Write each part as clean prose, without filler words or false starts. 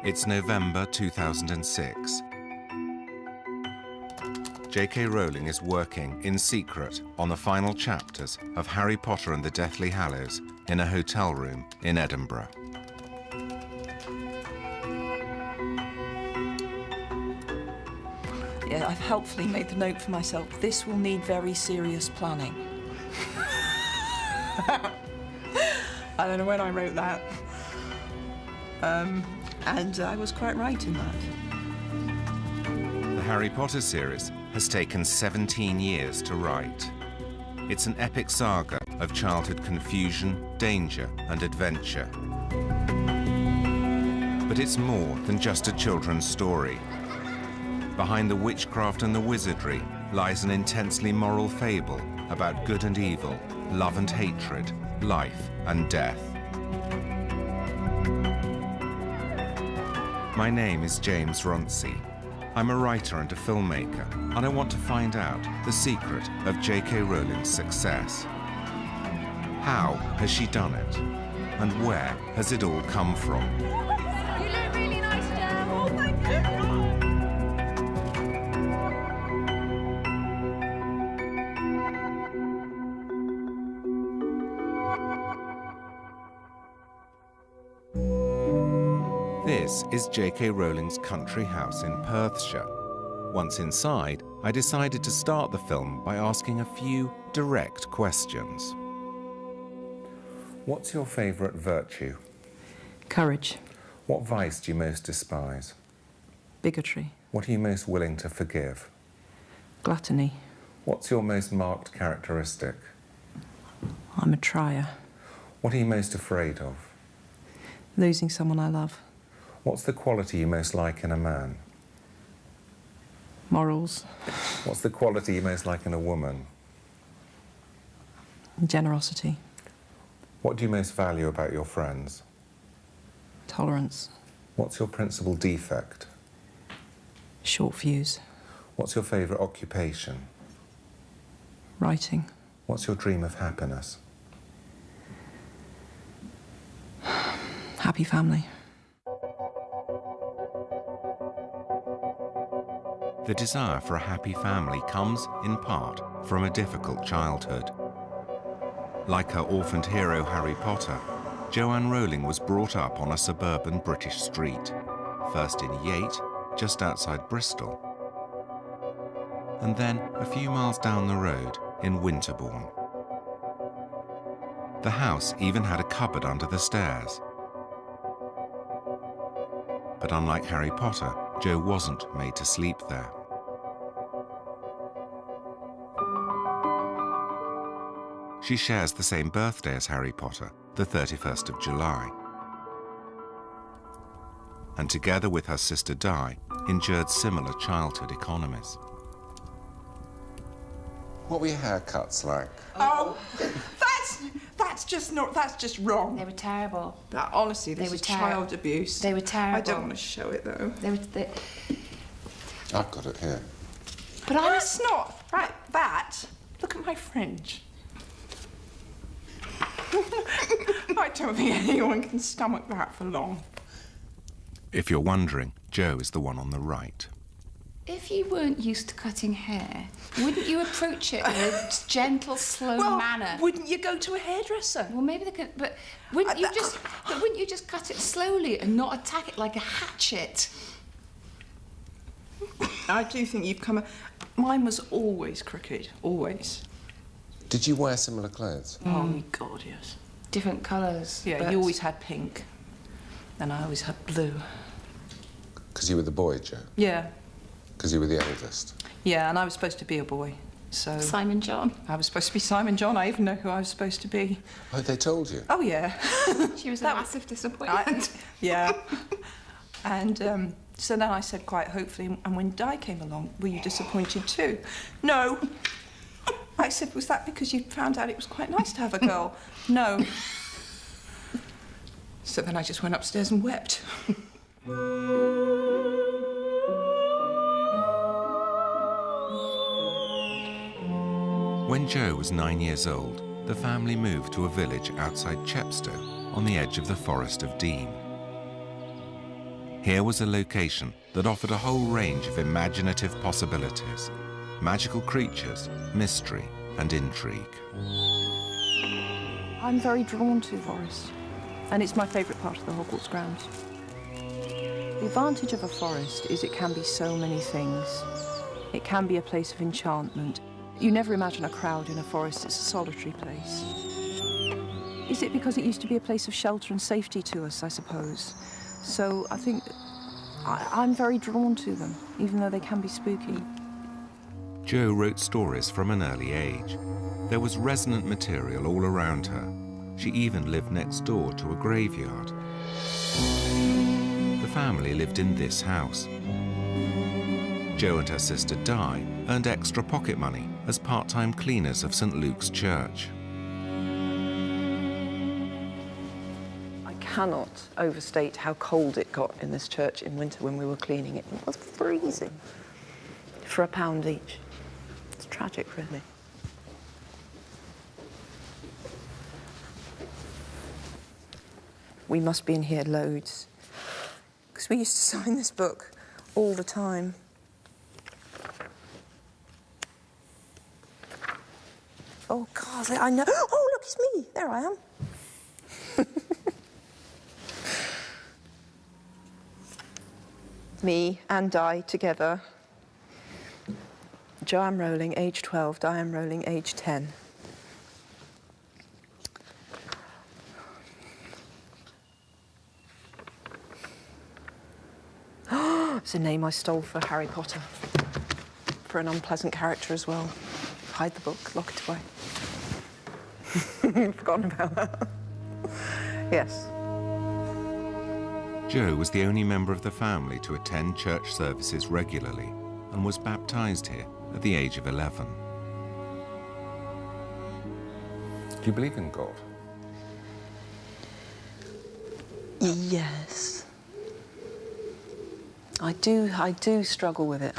It's November 2006. J.K. Rowling is working in secret on the final chapters of Harry Potter and the Deathly Hallows in a hotel room in Edinburgh. Yeah, I've helpfully made the note for myself. This will need very serious planning. I don't know when I wrote that. And I was quite right in that. The Harry Potter series has taken 17 years to write. It's an epic saga of childhood confusion, danger, and adventure. But it's more than just a children's story. Behind the witchcraft and the wizardry lies an intensely moral fable about good and evil, love and hatred, life and death. My name is James Runcie. I'm a writer and a filmmaker, and I want to find out the secret of J.K. Rowling's success. How has she done it? And where has it all come from? You look really nice, Jem. Oh, thank you. This is J.K. Rowling's country house in Perthshire. Once inside, I decided to start the film by asking a few direct questions. What's your favourite virtue? Courage. What vice do you most despise? Bigotry. What are you most willing to forgive? Gluttony. What's your most marked characteristic? I'm a trier. What are you most afraid of? Losing someone I love. What's the quality you most like in a man? Morals. What's the quality you most like in a woman? Generosity. What do you most value about your friends? Tolerance. What's your principal defect? Short fuse. What's your favourite occupation? Writing. What's your dream of happiness? Happy family. The desire for a happy family comes, in part, from a difficult childhood. Like her orphaned hero Harry Potter, Joanne Rowling was brought up on a suburban British street, first in Yate, just outside Bristol, and then a few miles down the road in Winterbourne. The house even had a cupboard under the stairs. But unlike Harry Potter, Jo wasn't made to sleep there. She shares the same birthday as Harry Potter, the 31st of July. And together with her sister Di, endured similar childhood economies. What were your haircuts like? Oh, that's just wrong. They were terrible. That, honestly, this They is were child abuse. They were terrible. I don't want to show it, though. I've got it here. But I That's not... Right, that. Look at my fringe. I don't think anyone can stomach that for long. If you're wondering, Jo is the one on the right. If you weren't used to cutting hair, wouldn't you approach it in a gentle, slow manner? Wouldn't you go to a hairdresser? Well, maybe they could, but wouldn't you just cut it slowly and not attack it like a hatchet? I do think you've come... Mine was always crooked, always. Did you wear similar clothes? Oh, my God, yes. Different colours. Yeah, but... you always had pink, and I always had blue. Because you were the boy, Jo? Yeah. Because you were the eldest? Yeah, and I was supposed to be a boy, so... Simon John. I was supposed to be Simon John. I even know who I was supposed to be. Oh, they told you? Oh, yeah. She was a massive disappointment. Yeah. And so then I said quite hopefully, and when Di came along, were you disappointed too? No. I said, was that because you found out it was quite nice to have a girl? No. So then I just went upstairs and wept. When Jo was 9 years old, the family moved to a village outside Chepstow on the edge of the Forest of Dean. Here was a location that offered a whole range of imaginative possibilities, magical creatures, mystery and intrigue. I'm very drawn to forest, and it's my favourite part of the Hogwarts grounds. The advantage of a forest is it can be so many things. It can be a place of enchantment. You never imagine a crowd in a forest, it's a solitary place. Is it because it used to be a place of shelter and safety to us, I suppose? So I think I'm very drawn to them, even though they can be spooky. Jo wrote stories from an early age. There was resonant material all around her. She even lived next door to a graveyard. The family lived in this house. Jo and her sister Di earned extra pocket money as part-time cleaners of St. Luke's Church. I cannot overstate how cold it got in this church in winter when we were cleaning it. It was freezing for £1 each. It's tragic, really. We must be in here loads, because we used to sign this book all the time. Oh, God, I know. Oh, look, it's me. There I am. Me and Di together. Joanne Rowling, age 12, Diane Rowling, age 10. It's a name I stole for Harry Potter, for an unpleasant character as well. Hide the book, lock it away. Forgotten about that. Yes. Jo was the only member of the family to attend church services regularly and was baptised here at the age of 11. Do you believe in God? Yes. I do struggle with it.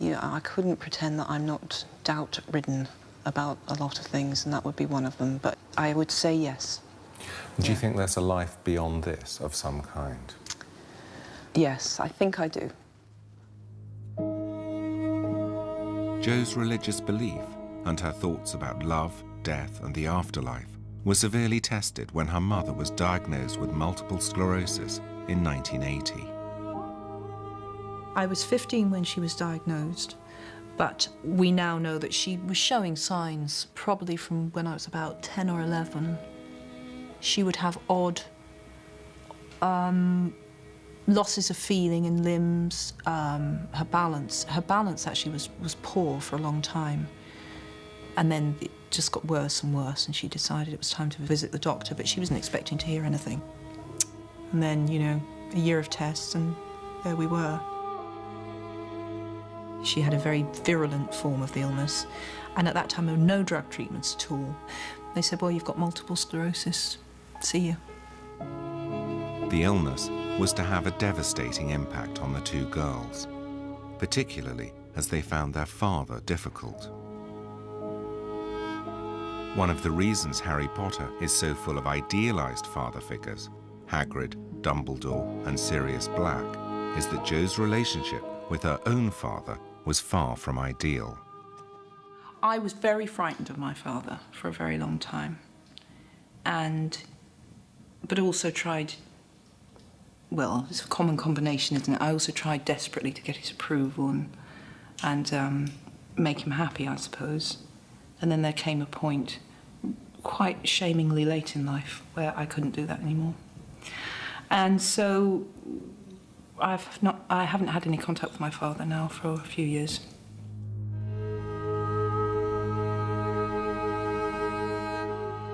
You know, I couldn't pretend that I'm not doubt-ridden about a lot of things, and that would be one of them, but I would say yes. Do you think there's a life beyond this of some kind? Yes, I think I do. Jo's religious belief and her thoughts about love, death and the afterlife were severely tested when her mother was diagnosed with multiple sclerosis in 1980. I was 15 when she was diagnosed, but we now know that she was showing signs probably from when I was about 10 or 11. She would have odd losses of feeling in limbs, her balance actually was poor for a long time. And then it just got worse and worse, and she decided it was time to visit the doctor, but she wasn't expecting to hear anything. And then, you know, a year of tests, and there we were. She had a very virulent form of the illness, and at that time there were no drug treatments at all. They said, well, you've got multiple sclerosis. See you. The illness was to have a devastating impact on the two girls, particularly as they found their father difficult. One of the reasons Harry Potter is so full of idealised father figures, Hagrid, Dumbledore and Sirius Black, is that Jo's relationship with her own father was far from ideal. I was very frightened of my father for a very long time, but also tried, well, it's a common combination, isn't it? I also tried desperately to get his approval and make him happy, I suppose. And then there came a point, quite shamingly late in life, where I couldn't do that anymore. And so I haven't had any contact with my father now for a few years.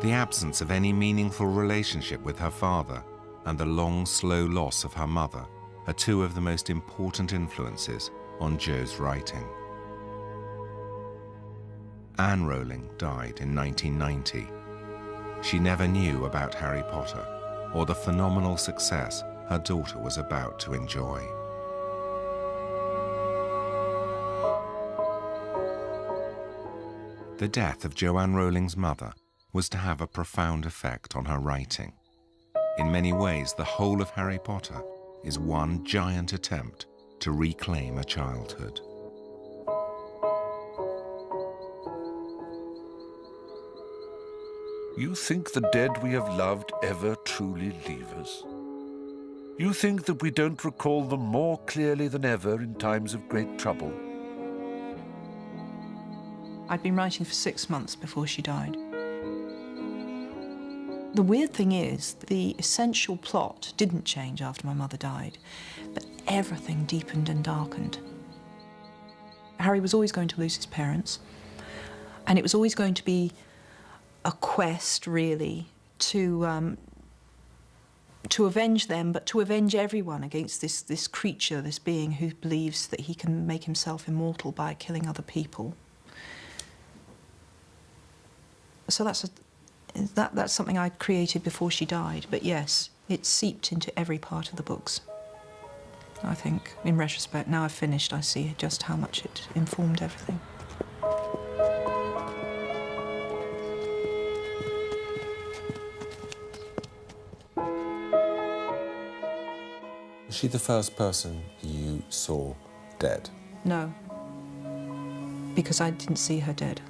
The absence of any meaningful relationship with her father and the long, slow loss of her mother are two of the most important influences on Jo's writing. Anne Rowling died in 1990. She never knew about Harry Potter or the phenomenal success her daughter was about to enjoy. The death of Joanne Rowling's mother was to have a profound effect on her writing. In many ways, the whole of Harry Potter is one giant attempt to reclaim a childhood. You think the dead we have loved ever truly leave us? You think that we don't recall them more clearly than ever in times of great trouble? I'd been writing for 6 months before she died. The weird thing is, the essential plot didn't change after my mother died, but everything deepened and darkened. Harry was always going to lose his parents, and it was always going to be a quest, really, to avenge them, but to avenge everyone against this creature, this being who believes that he can make himself immortal by killing other people. So that's something I created before she died, but yes, it seeped into every part of the books. I think, in retrospect, now I've finished, I see just how much it informed everything. Was she the first person you saw dead? No, because I didn't see her dead,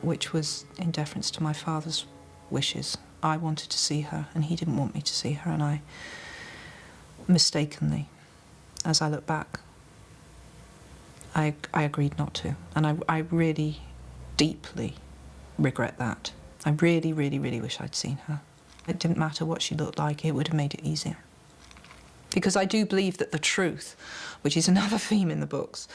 which was in deference to my father's wishes. I wanted to see her, and he didn't want me to see her, and I mistakenly, as I look back, I agreed not to, and I really deeply regret that. I really, really, really wish I'd seen her. It didn't matter what she looked like, it would have made it easier. Because I do believe that the truth, which is another theme in the books,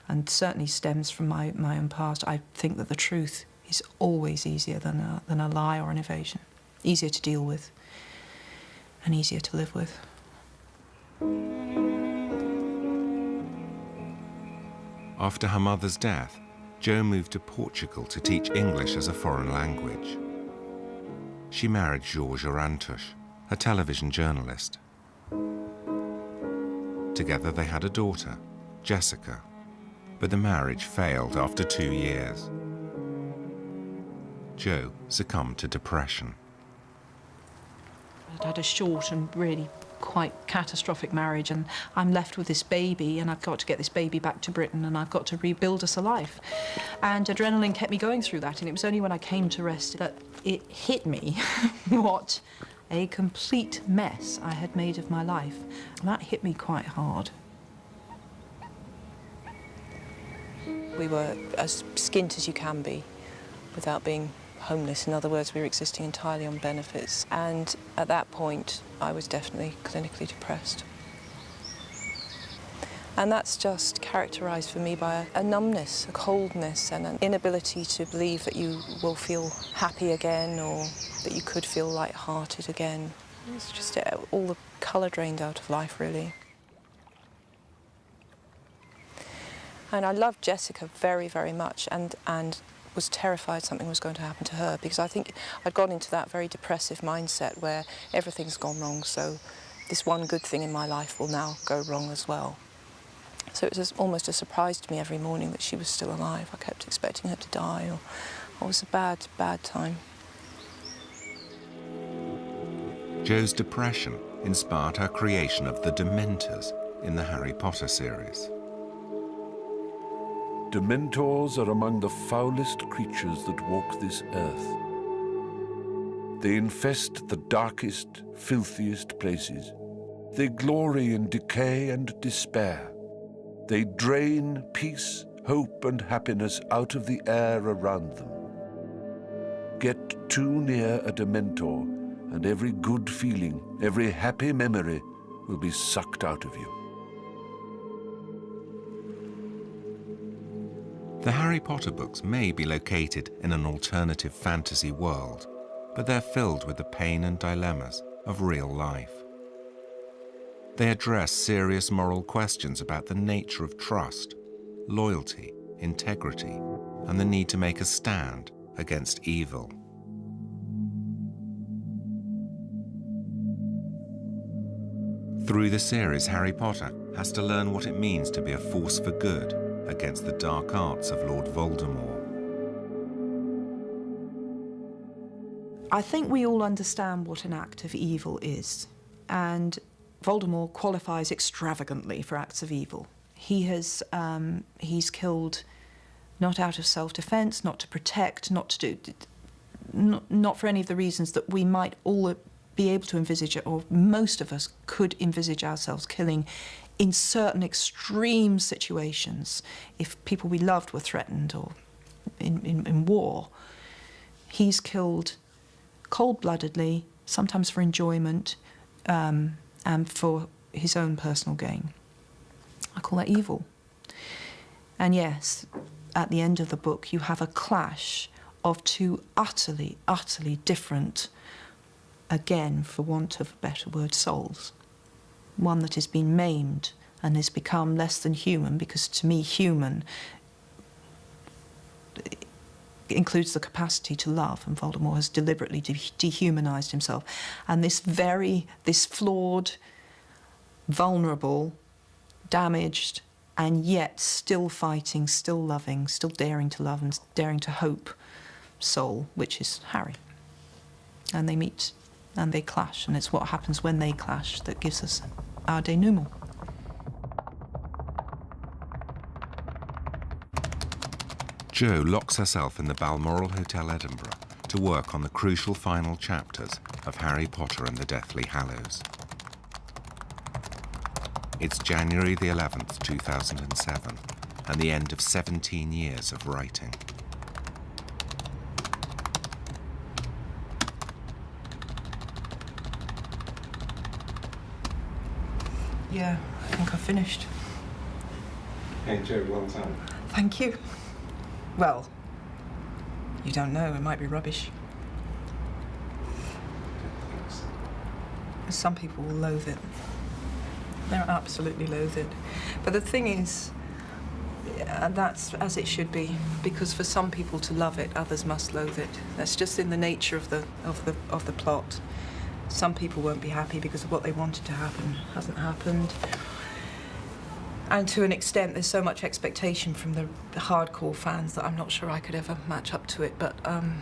and certainly stems from my own past, I think that the truth is always easier than a lie or an evasion. Easier to deal with, and easier to live with. After her mother's death, Jo moved to Portugal to teach English as a foreign language. She married Georges Orantush, a television journalist. Together they had a daughter, Jessica, but the marriage failed after 2 years. Jo succumbed to depression. I'd had a short and really quite catastrophic marriage, and I'm left with this baby, and I've got to get this baby back to Britain, and I've got to rebuild us a life. And adrenaline kept me going through that, and it was only when I came to rest that it hit me what a complete mess I had made of my life. And that hit me quite hard. We were as skint as you can be without being homeless. In other words, we were existing entirely on benefits. And at that point, I was definitely clinically depressed. And that's just characterised for me by a numbness, a coldness, and an inability to believe that you will feel happy again, or that you could feel light-hearted again. It's just all the colour drained out of life, really. And I loved Jessica very, very much, and was terrified something was going to happen to her, because I think I'd gone into that very depressive mindset where everything's gone wrong, so this one good thing in my life will now go wrong as well. So it was almost a surprise to me every morning that she was still alive. I kept expecting her to die, or it was a bad, bad time. Jo's depression inspired her creation of the Dementors in the Harry Potter series. Dementors are among the foulest creatures that walk this earth. They infest the darkest, filthiest places. They glory in decay and despair. They drain peace, hope, and happiness out of the air around them. Get too near a Dementor, and every good feeling, every happy memory will be sucked out of you. The Harry Potter books may be located in an alternative fantasy world, but they're filled with the pain and dilemmas of real life. They address serious moral questions about the nature of trust, loyalty, integrity, and the need to make a stand against evil. Through the series, Harry Potter has to learn what it means to be a force for good against the dark arts of Lord Voldemort. I think we all understand what an act of evil is, and Voldemort qualifies extravagantly for acts of evil. He's killed not out of self-defense, not to protect, not for any of the reasons that we might all be able to envisage, or most of us could envisage ourselves killing in certain extreme situations if people we loved were threatened or in war. He's killed cold-bloodedly, sometimes for enjoyment, and for his own personal gain. I call that evil. And yes, at the end of the book, you have a clash of two utterly, utterly different, again, for want of a better word, souls. One that has been maimed and has become less than human, because to me, human includes the capacity to love, and Voldemort has deliberately dehumanized himself. And this flawed, vulnerable, damaged, and yet still fighting, still loving, still daring to love and daring to hope soul, which is Harry. And they meet and they clash, and it's what happens when they clash that gives us our denouement. Jo locks herself in the Balmoral Hotel, Edinburgh, to work on the crucial final chapters of Harry Potter and the Deathly Hallows. It's January the 11th, 2007, and the end of 17 years of writing. Yeah, I think I've finished. Hey, Jo, well done. Thank you. Well, you don't know, it might be rubbish. Some people will loathe it. They'll absolutely loathe it. But the thing is, that's as it should be, because for some people to love it, others must loathe it. That's just in the nature of the plot. Some people won't be happy because of what they wanted to happen hasn't happened. And to an extent, there's so much expectation from the hardcore fans that I'm not sure I could ever match up to it. But I'm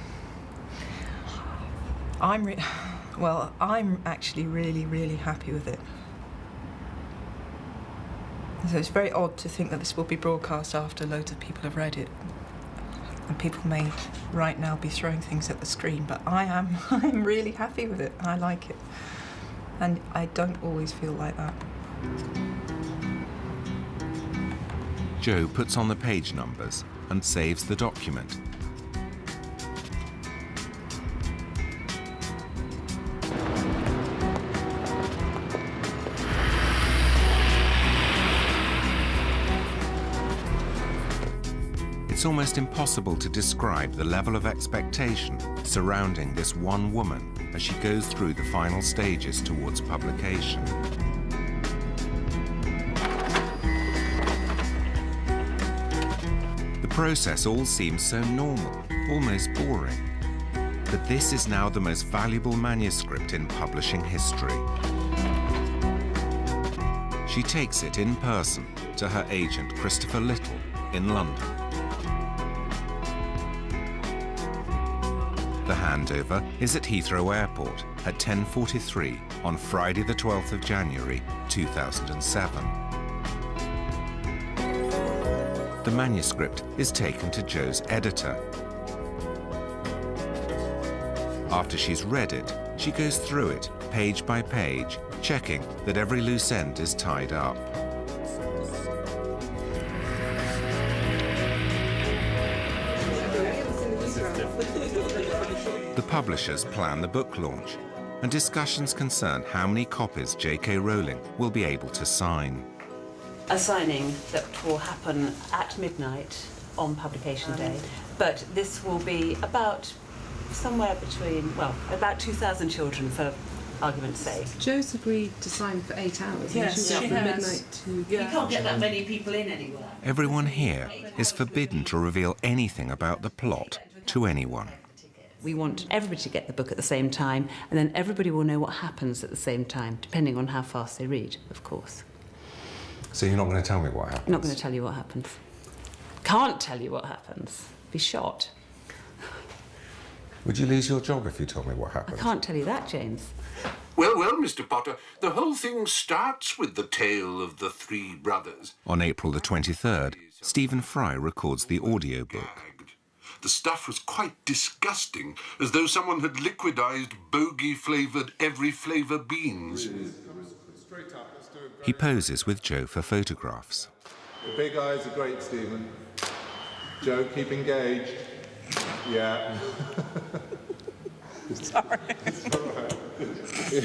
actually really, really happy with it. So it's very odd to think that this will be broadcast after loads of people have read it. And people may right now be throwing things at the screen, but I'm really happy with it. I like it. And I don't always feel like that. Jo puts on the page numbers and saves the document. It's almost impossible to describe the level of expectation surrounding this one woman as she goes through the final stages towards publication. The process all seems so normal, almost boring. But this is now the most valuable manuscript in publishing history. She takes it in person to her agent, Christopher Little, in London. The handover is at Heathrow Airport at 10:43 on Friday the 12th of January 2007. The manuscript is taken to Jo's editor. After she's read it, she goes through it page by page, checking that every loose end is tied up. The publishers plan the book launch, and discussions concern how many copies J.K. Rowling will be able to sign. A signing that will happen at midnight on publication day, but this will be about somewhere between, well, about 2,000 children, for argument's sake. Jo's agreed to sign for 8 hours. Yes, she has. midnight to... You can't get that many people in anywhere. Everyone here is forbidden to reveal anything about the plot to anyone. We want everybody to get the book at the same time, and then everybody will know what happens at the same time, depending on how fast they read, of course. So you're not going to tell me what happens? Not going to tell you what happens. Can't tell you what happens. Be shot. Would you lose your job if you told me what I happened? can't tell you that, James. Well, well, Mr. Potter, the whole thing starts with the tale of the three brothers. On April the 23rd, Stephen Fry records the audiobook. The stuff was quite disgusting, as though someone had liquidized bogey-flavoured every flavour beans. He poses with Joe for photographs. The big eyes are great, Stephen. Joe, keep engaged. Yeah. Sorry. It's all right.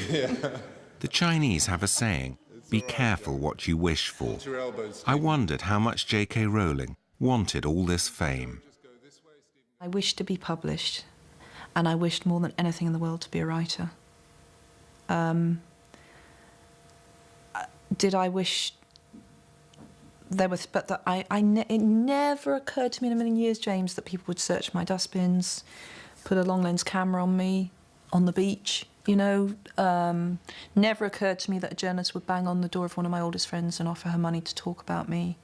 Yeah. The Chinese have a saying, be careful what you wish for. I wondered how much J.K. Rowling wanted all this fame. I wished to be published, and I wished more than anything in the world to be a writer. Did I wish there was, but that it never occurred to me in a million years, James, that people would search my dustbins, put a long lens camera on me on the beach, you know. Never occurred to me that a journalist would bang on the door of one of my oldest friends and offer her money to talk about me.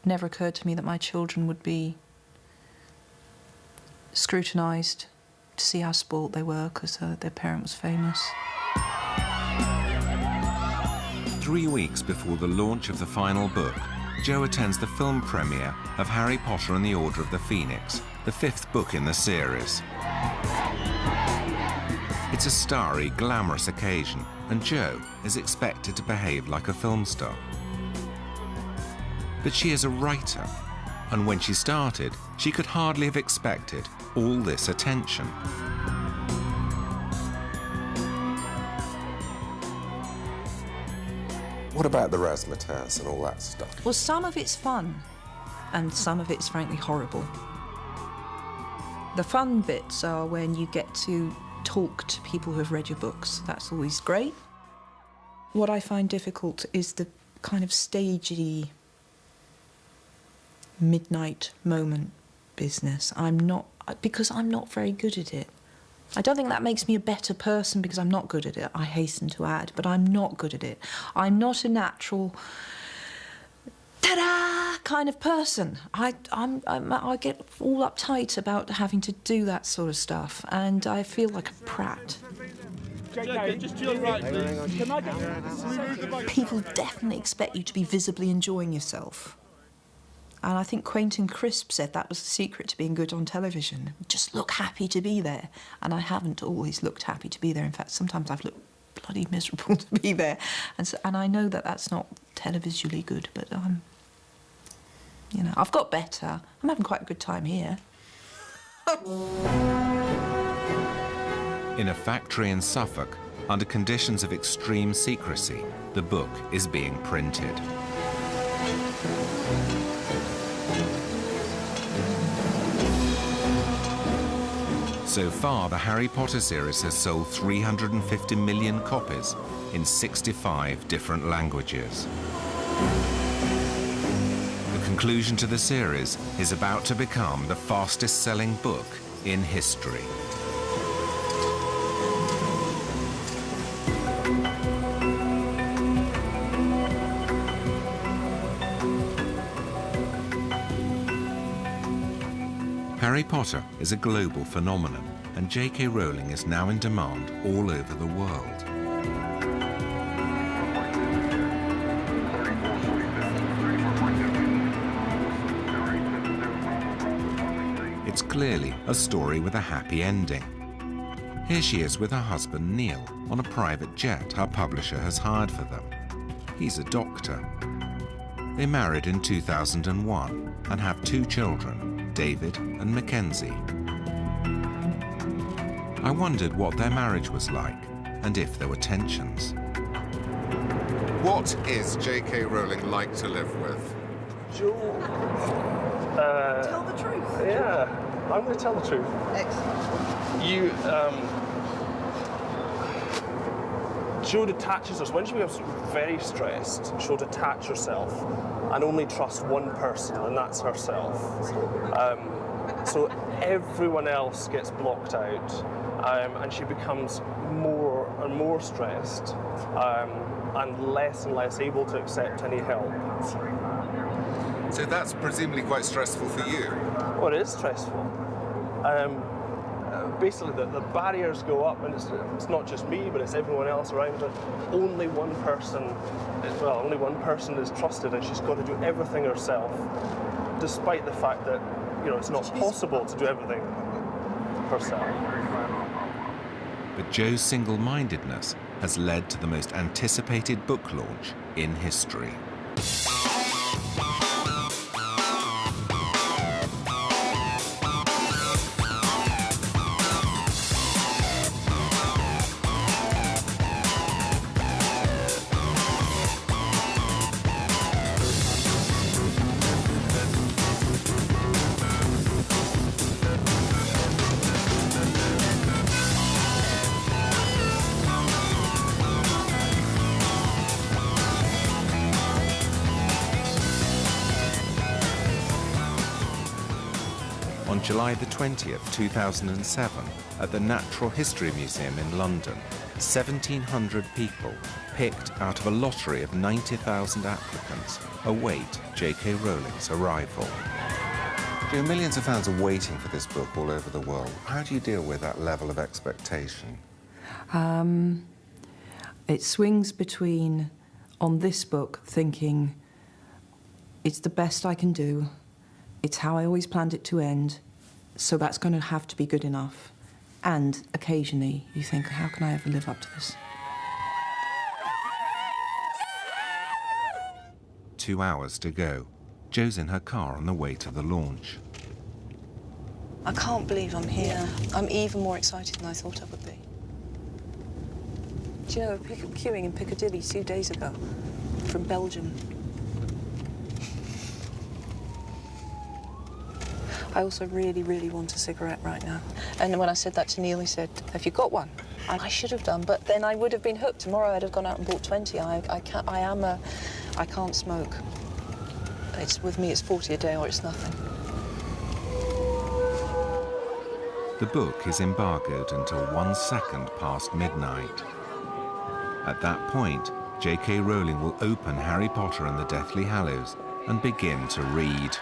Never occurred to me that my children would be scrutinised to see how spoilt they were because their parent was famous. 3 weeks before the launch of the final book, Joe attends the film premiere of Harry Potter and the Order of the Phoenix, the 5th book in the series. It's a starry, glamorous occasion, and Joe is expected to behave like a film star. But she is a writer, and when she started, she could hardly have expected all this attention. What about the razzmatazz and all that stuff? Well, some of it's fun, and some of it's frankly horrible. The fun bits are when you get to talk to people who have read your books. That's always great. What I find difficult is the kind of stagey midnight moment business. Because I'm not very good at it. I don't think that makes me a better person because I'm not good at it, I hasten to add, but I'm not good at it. I'm not a natural ta-da kind of person. I get all uptight about having to do that sort of stuff, and I feel like a prat. Just to your right, please. Can I get... People definitely expect you to be visibly enjoying yourself. And I think Quentin Crisp said that was the secret to being good on television. Just look happy to be there. And I haven't always looked happy to be there. In fact, sometimes I've looked bloody miserable to be there. And I know that that's not televisually good, but, you know, I've got better. I'm having quite a good time here. In a factory in Suffolk, under conditions of extreme secrecy, the book is being printed. So far, the Harry Potter series has sold 350 million copies in 65 different languages. The conclusion to the series is about to become the fastest-selling book in history. Harry Potter is a global phenomenon, and J.K. Rowling is now in demand all over the world. It's clearly a story with a happy ending. Here she is with her husband Neil on a private jet her publisher has hired for them. He's a doctor. They married in 2001 and have 2 children, David and Mackenzie. I wondered what their marriage was like and if there were tensions. What is J.K. Rowling like to live with? Joe... Tell the truth. Yeah, I'm going to tell the truth. Excellent. You, Joe detaches us. When she becomes very stressed, she'll detach herself and only trust one person, and that's herself. So everyone else gets blocked out, and she becomes more and more stressed, and less able to accept any help. So that's presumably quite stressful for you. Well, it is stressful. Basically, the barriers go up, and it's not just me, but it's everyone else around her. Only one person is trusted, and she's got to do everything herself, despite the fact that, you know, it's not possible to do everything herself. But Jo's single-mindedness has led to the most anticipated book launch in history. On July the 20th, 2007, at the Natural History Museum in London, 1,700 people, picked out of a lottery of 90,000 applicants, await J.K. Rowling's arrival. You know, millions of fans are waiting for this book all over the world. How do you deal with that level of expectation? It swings between, on this book, thinking, it's the best I can do, it's how I always planned it to end, so that's going to have to be good enough. And occasionally you think, how can I ever live up to this? 2 hours to go. Jo's in her car on the way to the launch. I can't believe I'm here. I'm even more excited than I thought I would be. Do you know, queuing in Piccadilly 2 days ago from Belgium. I also really, really want a cigarette right now. And when I said that to Neil, he said, have you got one? And I should have done, but then I would have been hooked. Tomorrow I'd have gone out and bought 20. I can't smoke. With me, it's 40 a day or it's nothing. The book is embargoed until 1 second past midnight. At that point, J.K. Rowling will open Harry Potter and the Deathly Hallows and begin to read.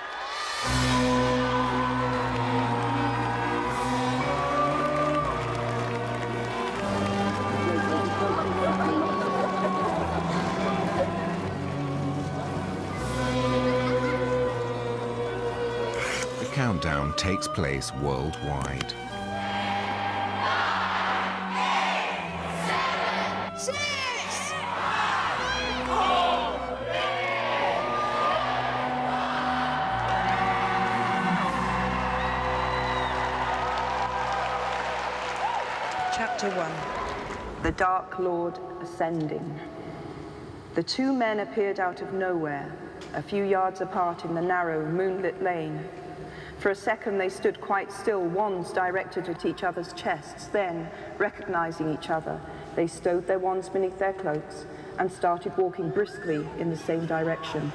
The countdown takes place worldwide. 6! Chapter 1. The Dark Lord Ascending. The two men appeared out of nowhere, a few yards apart in the narrow, moonlit lane. For a second they stood quite still, wands directed at each other's chests. Then, recognizing each other, they stowed their wands beneath their cloaks and started walking briskly in the same direction.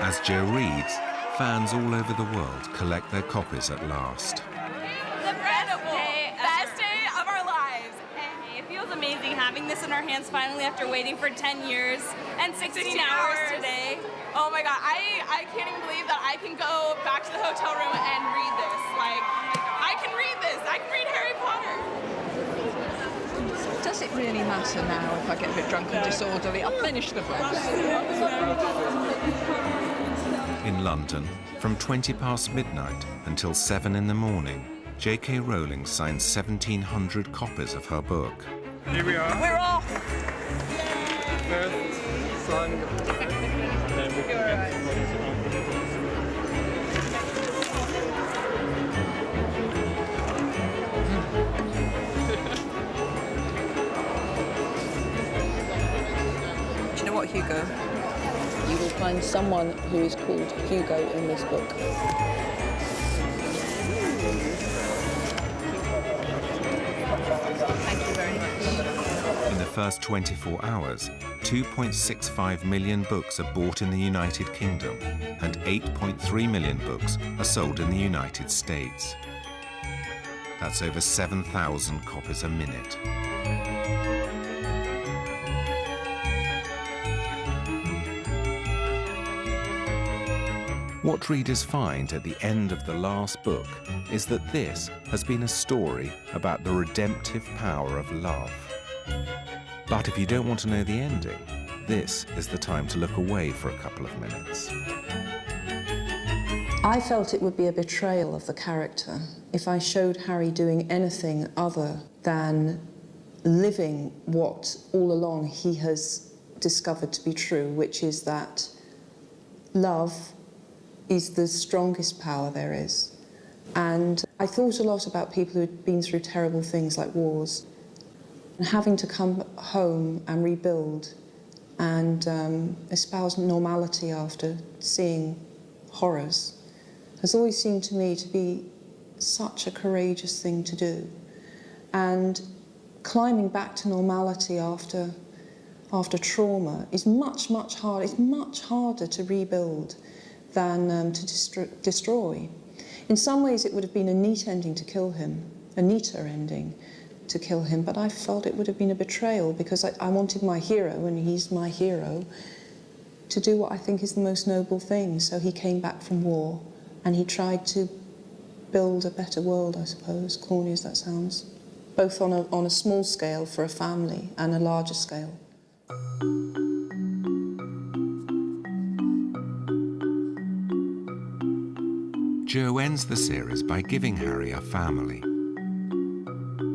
As Jo reads, fans all over the world collect their copies at last. Best day of our lives. It feels amazing having this in our hands finally after waiting for 10 years and 16 hours today. Oh my God, I can't even believe that I can go back to the hotel room and read this. Like, I can read this. I can read Harry Potter. Does it really matter now if I get a bit drunk and disorderly? I'll finish the book. In London, from 20 past midnight until 7 in the morning, J.K. Rowling signed 1,700 copies of her book. Here we are. We're off! First signing of the book. Do you know what, Hugo? You will find someone who is called Hugo in this book. Thank you very much. In the first 24 hours, 2.65 million books are bought in the United Kingdom and 8.3 million books are sold in the United States. That's over 7,000 copies a minute. What readers find at the end of the last book is that this has been a story about the redemptive power of love. But if you don't want to know the ending, this is the time to look away for a couple of minutes. I felt it would be a betrayal of the character if I showed Harry doing anything other than living what all along he has discovered to be true, which is that love is the strongest power there is. And I thought a lot about people who had been through terrible things like wars, and having to come home and rebuild and espouse normality after seeing horrors has always seemed to me to be such a courageous thing to do. And climbing back to normality after trauma is much harder. It's much harder to rebuild than to destroy. In some ways, it would have been a neat ending to kill him, a neater ending to kill him, but I felt it would have been a betrayal because I wanted my hero, and he's my hero, to do what I think is the most noble thing. So he came back from war and he tried to build a better world, I suppose, corny as that sounds, both on a small scale for a family and a larger scale. Jo ends the series by giving Harry a family.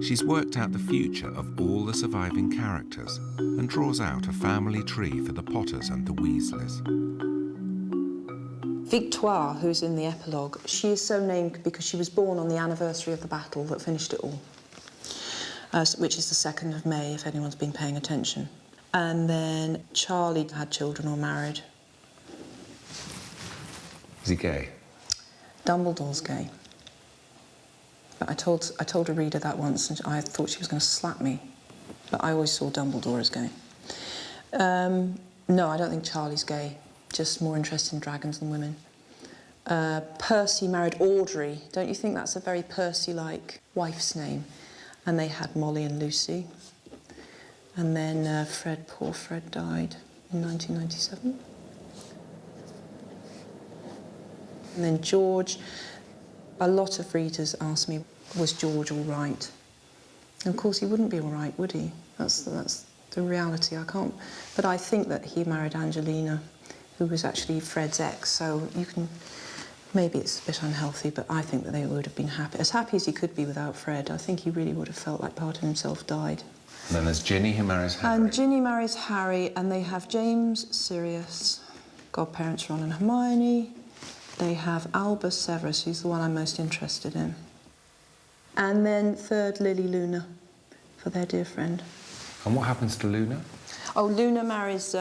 She's worked out the future of all the surviving characters and draws out a family tree for the Potters and the Weasleys. Victoire, who's in the epilogue, she is so named because she was born on the anniversary of the battle that finished it all, which is the 2nd of May, if anyone's been paying attention. And then Charlie had children or married. Is he gay? Dumbledore's gay. But I told a reader that once, and I thought she was going to slap me. But I always saw Dumbledore as gay. No, I don't think Charlie's gay. Just more interested in dragons than women. Percy married Audrey. Don't you think that's a very Percy-like wife's name? And they had Molly and Lucy. And then poor Fred died in 1997. And then George, a lot of readers asked me, was George all right? And of course he wouldn't be all right, would he? That's the reality. I can't. But I think that he married Angelina, who was actually Fred's ex, so you can, maybe it's a bit unhealthy, but I think that they would have been happy as he could be without Fred. I think he really would have felt like part of himself died. And then there's Ginny, who marries Harry. And Ginny marries Harry, and they have James, Sirius, godparents Ron and Hermione. They have Albus Severus, who's the one I'm most interested in. And then third, Lily Luna, for their dear friend. And what happens to Luna? Oh, Luna marries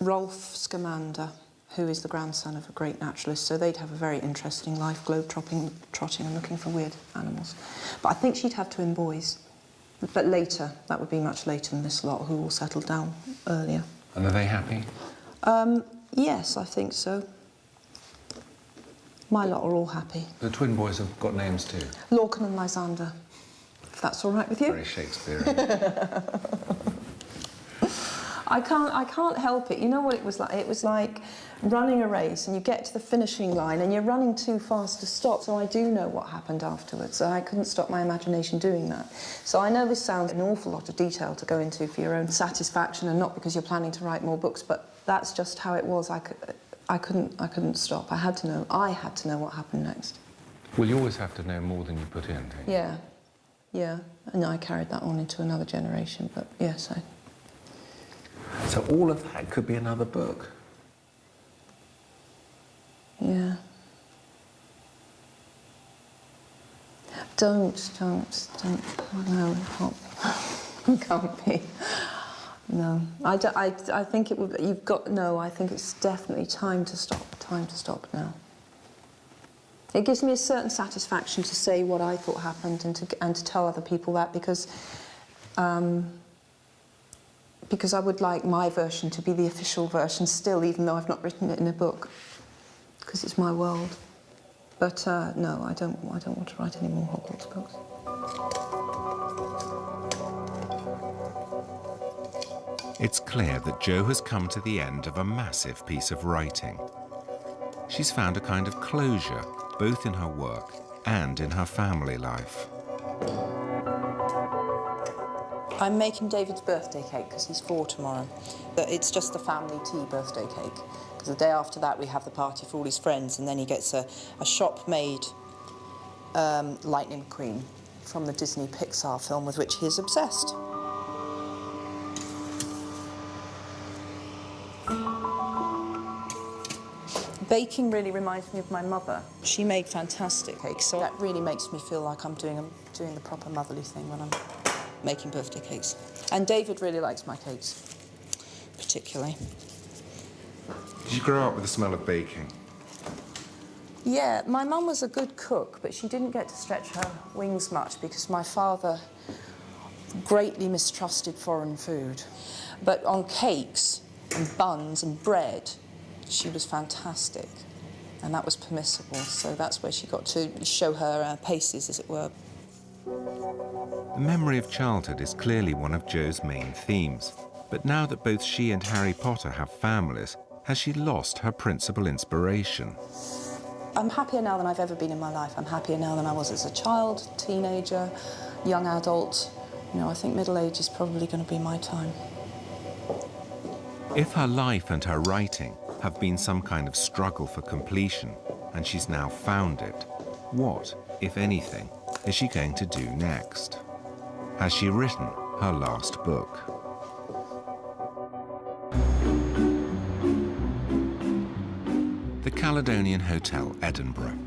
Rolf Scamander, who is the grandson of a great naturalist, so they'd have a very interesting life, globe-trotting and looking for weird animals. But I think she'd have twin boys. But later, that would be much later than this lot, who all settled down earlier. And are they happy? Yes, I think so. My lot are all happy. The twin boys have got names too. Lorcan and Lysander, if that's all right with you. Very Shakespearean. I can't help it. You know what it was like? It was like running a race and you get to the finishing line and you're running too fast to stop. So I do know what happened afterwards. So I couldn't stop my imagination doing that. So I know this sounds an awful lot of detail to go into for your own satisfaction and not because you're planning to write more books, but that's just how it was. I couldn't stop. I had to know what happened next. Well, you always have to know more than you put in, don't you? Yeah, yeah. And I carried that on into another generation, but yes, So all of that could be another book? Yeah. Don't. Oh, no, it can't be. No, I think it would. You've got no. I think it's definitely time to stop. Time to stop now. It gives me a certain satisfaction to say what I thought happened and to tell other people that because I would like my version to be the official version still, even though I've not written it in a book, because it's my world. But no, I don't want to write any more Hogwarts books. It's clear that Jo has come to the end of a massive piece of writing. she's found a kind of closure, both in her work and in her family life. I'm making David's birthday cake because he's 4 tomorrow. It's just a family tea birthday cake, because the day after that we have the party for all his friends, and then he gets a shop-made Lightning McQueen from the Disney Pixar film with which he is obsessed. Baking really reminds me of my mother. She made fantastic cakes, so that really makes me feel like I'm doing the proper motherly thing when I'm making birthday cakes. And David really likes my cakes, particularly. Did you grow up with the smell of baking? Yeah, my mum was a good cook, but she didn't get to stretch her wings much because my father greatly mistrusted foreign food. But on cakes and buns and bread, she was fantastic, and that was permissible, so that's where she got to show her paces, as it were. The memory of childhood is clearly one of Jo's main themes, but now that both she and Harry Potter have families, has she lost her principal inspiration? I'm happier now than I've ever been in my life. I'm happier now than I was as a child, teenager, young adult. You know, I think middle age is probably going to be my time. If her life and her writing have been some kind of struggle for completion, and she's now found it, what, if anything, is she going to do next? Has she written her last book? The Caledonian Hotel, Edinburgh.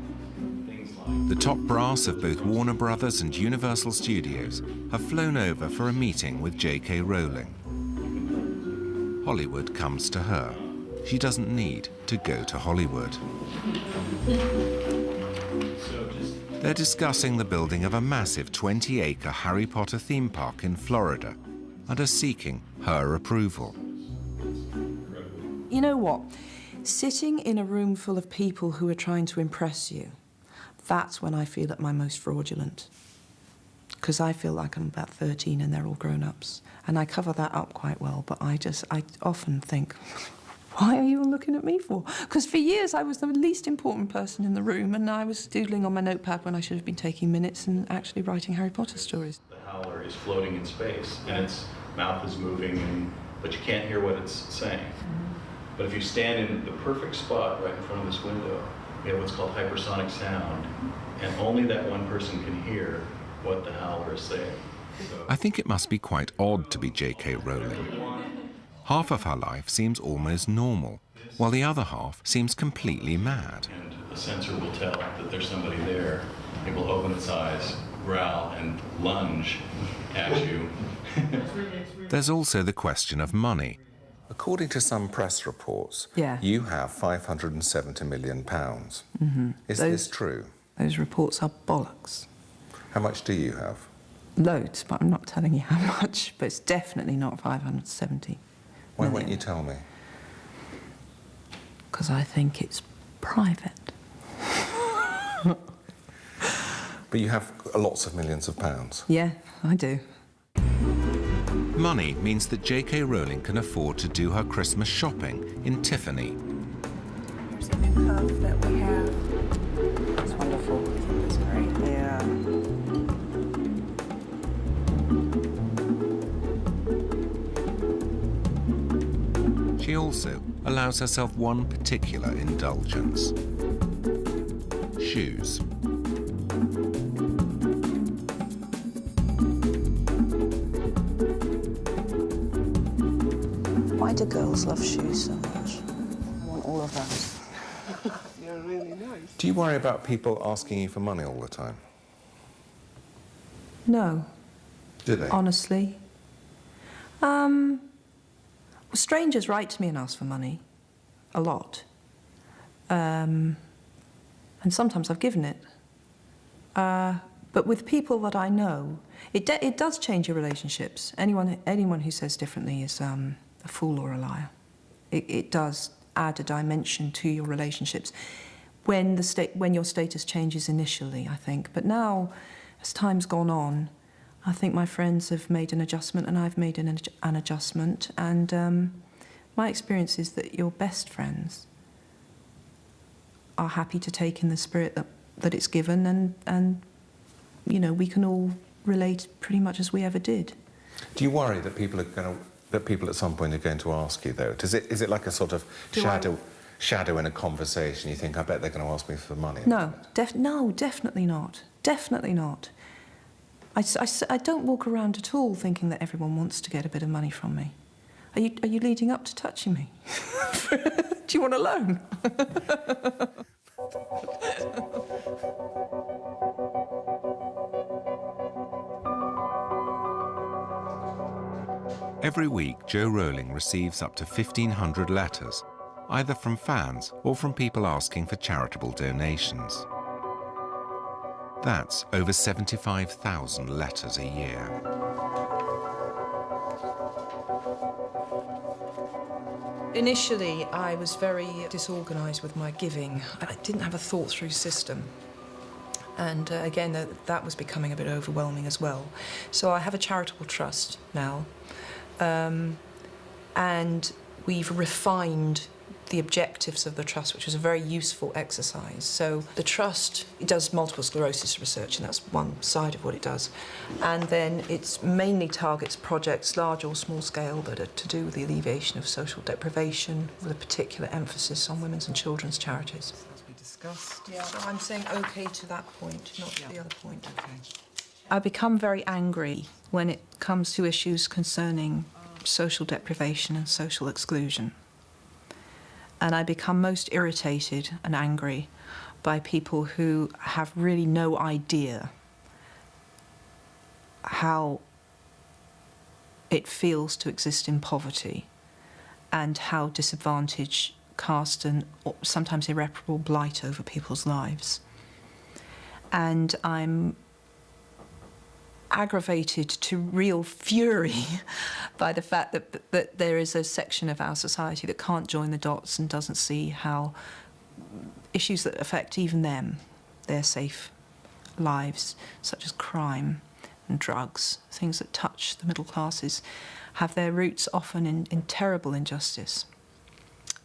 The top brass of both Warner Brothers and Universal Studios have flown over for a meeting with J.K. Rowling. Hollywood comes to her. She doesn't need to go to Hollywood. They're discussing the building of a massive 20-acre Harry Potter theme park in Florida and are seeking her approval. You know what? Sitting in a room full of people who are trying to impress you, that's when I feel at my most fraudulent. Because I feel like I'm about 13 and they're all grown-ups. And I cover that up quite well, but I often think, why are you all looking at me for? Because for years I was the least important person in the room, and I was doodling on my notepad when I should have been taking minutes and actually writing Harry Potter stories. The howler is floating in space, and its mouth is moving, but you can't hear what it's saying. But if you stand in the perfect spot right in front of this window, we have what's called hypersonic sound, and only that one person can hear what the howler is saying. I think it must be quite odd to be J.K. Rowling. Half of her life seems almost normal, while the other half seems completely mad. And the sensor will tell that there's somebody there. It will open its eyes, growl, and lunge at you. There's also the question of money. According to some press reports, you have £570 million. Is this true? Those reports are bollocks. How much do you have? Loads, but I'm not telling you how much, but it's definitely not 570. Why won't you tell me? Because I think it's private. But you have lots of millions of pounds. Yeah, I do. Money means that J.K. Rowling can afford to do her Christmas shopping in Tiffany. There's a new curve that we have. It's wonderful. It's great. Yeah. She also allows herself one particular indulgence: shoes. Why do girls love shoes so much? I want all of those. You're really nice. Do you worry about people asking you for money all the time? No. Do they? Honestly. Strangers write to me and ask for money. A lot. And sometimes I've given it. But with people that I know, it does change your relationships. Anyone who says differently is a fool or a liar. It does add a dimension to your relationships when your status changes initially, I think. But now, as time's gone on, I think my friends have made an adjustment and I've made an adjustment, and my experience is that your best friends are happy to take in the spirit that it's given, and you know, we can all relate pretty much as we ever did. Do you worry that people at some point are going to ask you, though? Is it like a sort of shadow in a conversation? You think, I bet they're going to ask me for money? No, definitely not. Definitely not. I don't walk around at all thinking that everyone wants to get a bit of money from me. Are you leading up to touching me? Do you want a loan? Every week, Jo Rowling receives up to 1,500 letters, either from fans or from people asking for charitable donations. That's over 75,000 letters a year. Initially, I was very disorganised with my giving. I didn't have a thought-through system. And again, that was becoming a bit overwhelming as well. So I have a charitable trust now. And we've refined the objectives of the trust, which was a very useful exercise. So the trust, it does multiple sclerosis research, and that's one side of what it does. And then it mainly targets projects, large or small scale, that are to do with the alleviation of social deprivation, with a particular emphasis on women's and children's charities. As we discussed. Yeah, so I'm saying OK to that point, not to the other point. OK. I become very angry when it comes to issues concerning social deprivation and social exclusion. And I become most irritated and angry by people who have really no idea how it feels to exist in poverty and how disadvantage cast an sometimes irreparable blight over people's lives. And I'm aggravated to real fury by the fact that there is a section of our society that can't join the dots and doesn't see how issues that affect even them, their safe lives, such as crime and drugs, things that touch the middle classes, have their roots often in terrible injustice.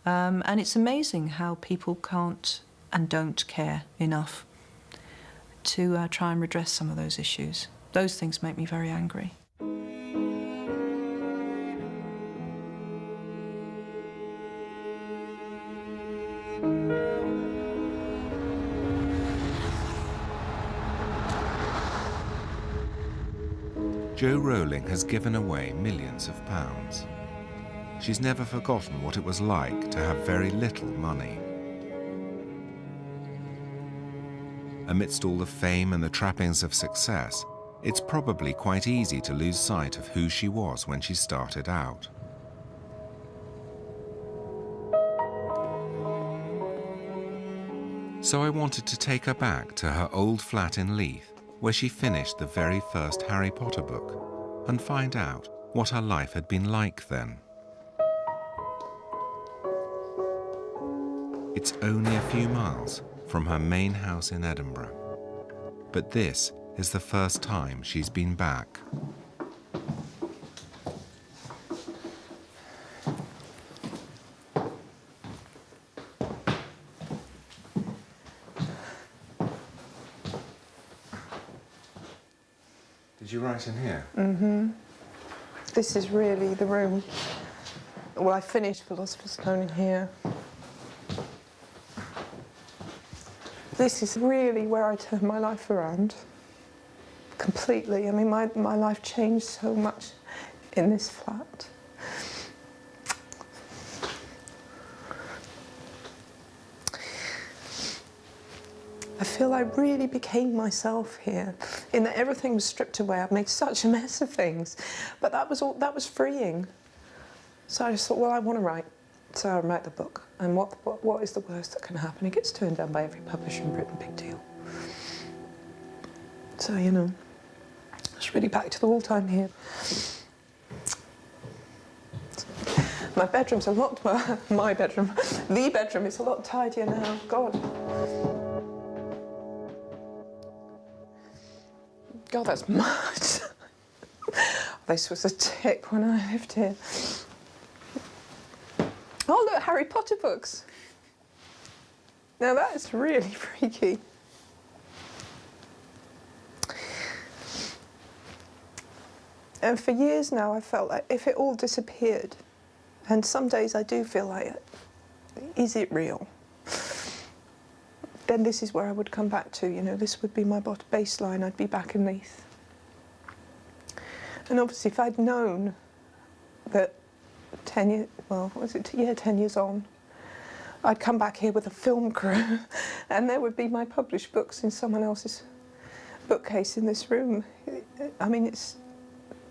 And it's amazing how people can't and don't care enough to try and redress some of those issues. Those things make me very angry. Jo Rowling has given away millions of pounds. She's never forgotten what it was like to have very little money. Amidst all the fame and the trappings of success, it's probably quite easy to lose sight of who she was when she started out. So I wanted to take her back to her old flat in Leith, where she finished the very first Harry Potter book, and find out what her life had been like then. It's only a few miles from her main house in Edinburgh, but this is the first time she's been back. Did you write in here? Mm-hmm. This is really the room. Well, I finished Philosopher's Stone in here. This is really where I turned my life around. Completely. I mean, my life changed so much in this flat. I feel I really became myself here, in that everything was stripped away. I've made such a mess of things, but that was freeing. So I just thought, well, I want to write. So I write the book. And what is the worst that can happen? It gets turned down by every publisher in Britain, big deal. So, you know, it's really back to the old time here. My bedroom's a lot, my bedroom, the bedroom is a lot tidier now, God. God, that's much. This was a tip when I lived here. Oh, look, Harry Potter books. Now that's really freaky. And for years now I felt like if it all disappeared, and some days I do feel like, is it real? Then this is where I would come back to, you know, this would be my baseline, I'd be back in Leith. And obviously if I'd known that 10 years, well, was it, yeah, 10 years on, I'd come back here with a film crew and there would be my published books in someone else's bookcase in this room. I mean, it's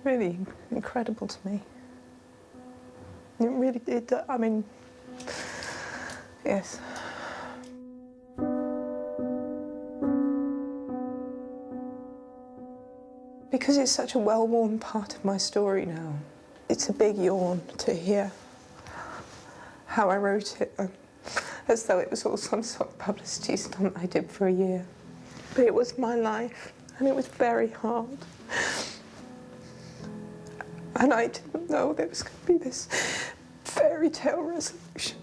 really incredible to me. It really, I mean, yes. Because it's such a well-worn part of my story now, it's a big yawn to hear how I wrote it, as though it was all some sort of publicity stunt I did for a year. But it was my life, and it was very hard. And I didn't know there was going to be this fairy tale resolution.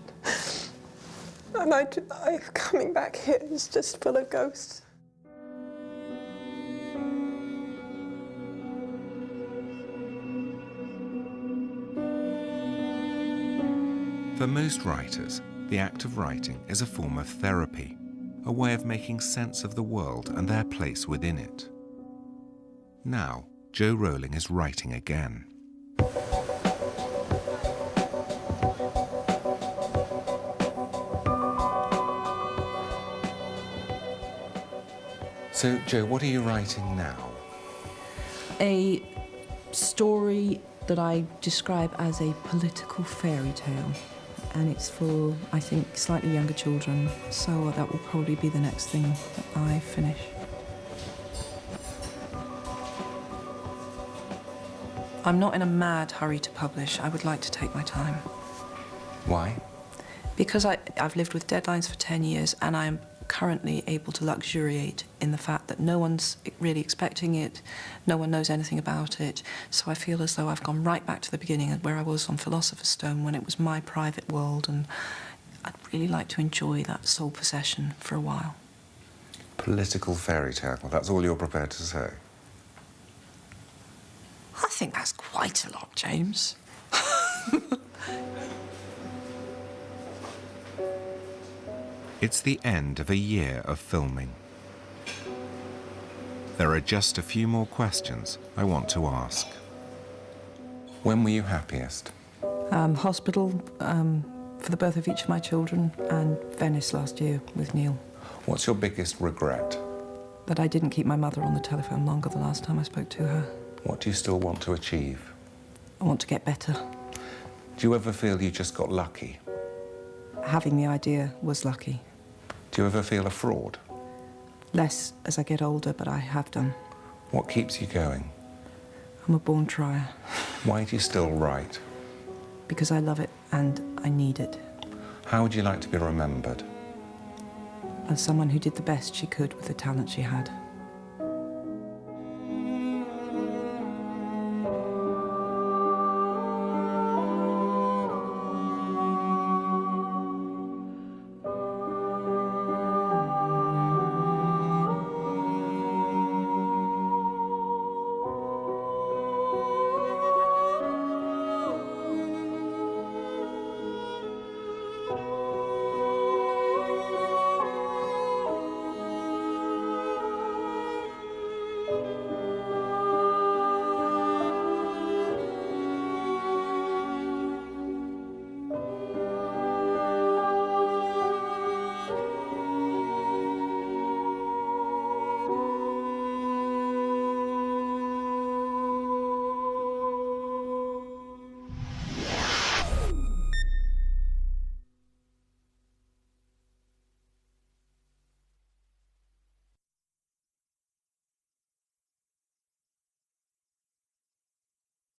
And coming back here is just full of ghosts. For most writers, the act of writing is a form of therapy, a way of making sense of the world and their place within it. Now, Jo Rowling is writing again. So, Jo, what are you writing now? A story that I describe as a political fairy tale. And it's for, I think, slightly younger children, so that will probably be the next thing that I finish. I'm not in a mad hurry to publish. I would like to take my time. Why? Because I've lived with deadlines for 10 years and I'm currently able to luxuriate in the fact that no one's really expecting it, no one knows anything about it, so I feel as though I've gone right back to the beginning where I was on Philosopher's Stone when it was my private world, and I'd really like to enjoy that sole possession for a while. Political fairy tale, that's all you're prepared to say? I think that's quite a lot, James. It's the end of a year of filming. There are just a few more questions I want to ask. When were you happiest? Hospital for the birth of each of my children, and Venice last year with Neil. What's your biggest regret? That I didn't keep my mother on the telephone longer the last time I spoke to her. What do you still want to achieve? I want to get better. Do you ever feel you just got lucky? Having the idea was lucky. Do you ever feel a fraud? Less as I get older, but I have done. What keeps you going? I'm a born trier. Why do you still write? Because I love it and I need it. How would you like to be remembered? As someone who did the best she could with the talent she had.